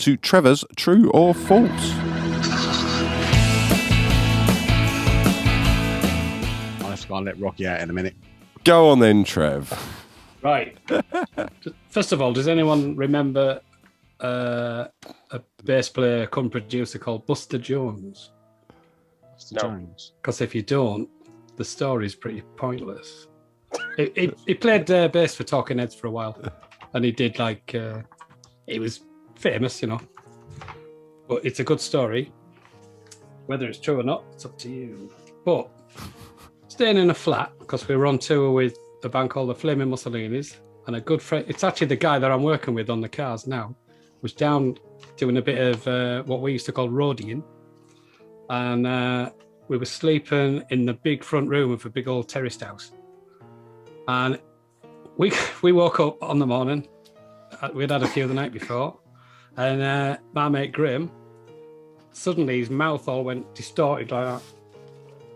to Trevor's True or False. I'll have to go and let Rocky out in a minute. Go on then, Trev. Right. First of all, does anyone remember a bass player cum producer called Buster Jones? Mr. Jones. Because if you don't, the story's pretty pointless. He played bass for Talking Heads for a while, and he did he was famous, you know. But it's a good story. Whether it's true or not, it's up to you. But staying in a flat, because we were on tour with a band called the Flaming Mussolinis, and a good friend, it's actually the guy that I'm working with on the cars now, was down doing a bit of what we used to call roadieing. And we were sleeping in the big front room of a big old terraced house. And we woke up on the morning. We'd had a few the night before. And my mate Graham, suddenly his mouth all went distorted like that.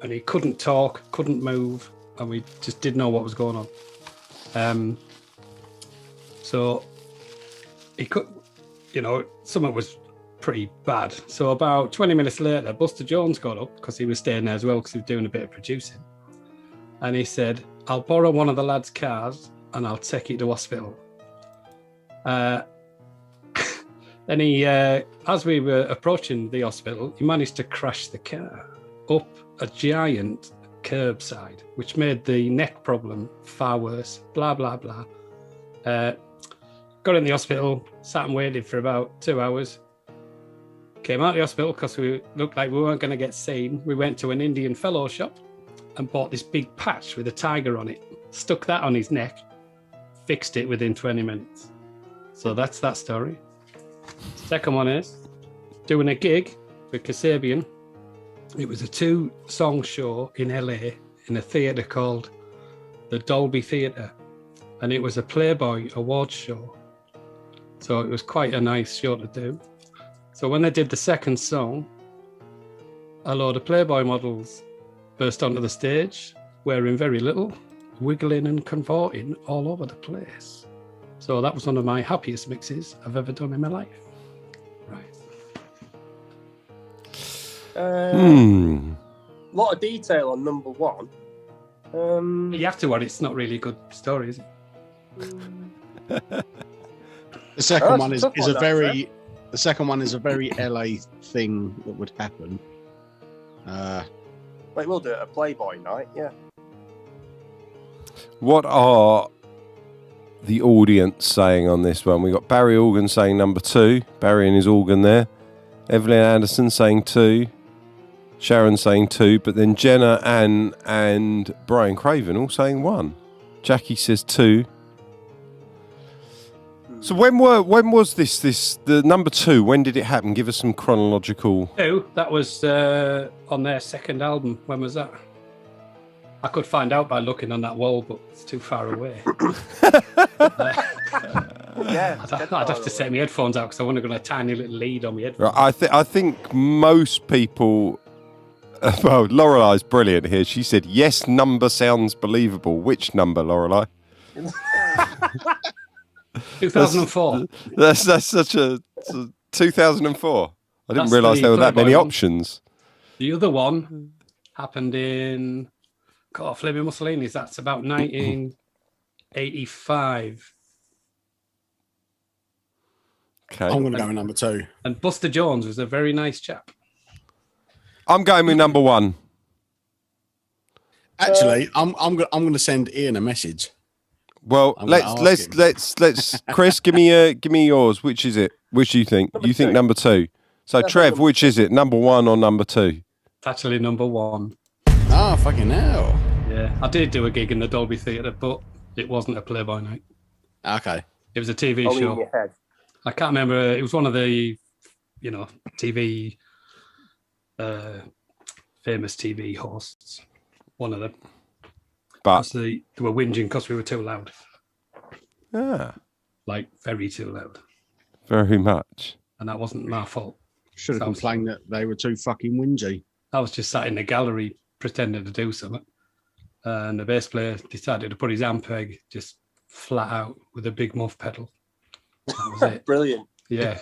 And he couldn't talk, couldn't move. And we just didn't know what was going on. So he could, something was pretty bad. So about 20 minutes later, Buster Jones got up because he was staying there as well because he was doing a bit of producing. And he said, I'll borrow one of the lads' cars and I'll take you to hospital. Then he, as we were approaching the hospital, he managed to crash the car up a giant curbside, which made the neck problem far worse, blah, blah, blah. Got in the hospital, sat and waited for about 2 hours. Came out of the hospital because we looked like we weren't going to get seen. We went to an Indian fellow shop and bought this big patch with a tiger on it. Stuck that on his neck, fixed it within 20 minutes. So that's that story. Second one is doing a gig with Kasabian. It was a 2-song show in LA in a theatre called the Dolby Theatre. And it was a Playboy Awards show. So it was quite a nice show to do. So when they did the second song, a load of Playboy models burst onto the stage, wearing very little, wiggling and contorting all over the place. So that was one of my happiest mixes I've ever done in my life. A lot of detail on number one. You have to, it's not really a good story, is it? The second one is a very the second one is a very LA thing that would happen. Wait, we'll do it a Playboy night, yeah. What are the audience saying on this one? We got Barry Organ saying number 2. Barry and his organ there. Evelyn Anderson saying 2. Sharon saying 2, but then Jenna, Anne, and Brian Craven all saying 1. Jackie says 2. So when was this the number 2? When did it happen? Give us some chronological. 2. That was on their second album. When was that? I could find out by looking on that wall, but it's too far away. Yeah, I'd have to set my headphones out because I want to go on a tiny little lead on my headphones. Right, I think most people. Well, Lorelei's brilliant here. She said, "Yes, number sounds believable." Which number, Lorelei? 2004. That's such a 2004. I didn't That's realise the there were that many Playboy one. options. The other one happened in Flaming Mussolinis. That's about 1985. Okay, I'm going to go with number 2. And Buster Jones was a very nice chap. I'm going with number 1. Actually, I'm going to send Ian a message. Well, let's Chris, give me yours. Which is it? Which do you think? Number You think 2. number 2. So Trev, number which is it? Number 1 or number 2? It's actually number 1. Oh, fucking hell. Yeah, I did do a gig in the Dolby Theatre, but it wasn't a Playboy night. Okay. It was a TV Only in show. your head. I can't remember. It was one of the, TV, famous TV hosts. One of them. But They were whinging because we were too loud. Like, very too loud. Very much. And that wasn't my fault. Should have Sounds- complained that they were too fucking whingy. I was just sat in the gallery pretending to do something. And the bass player decided to put his amp peg just flat out with a big muff pedal. That was it. Brilliant. Yeah.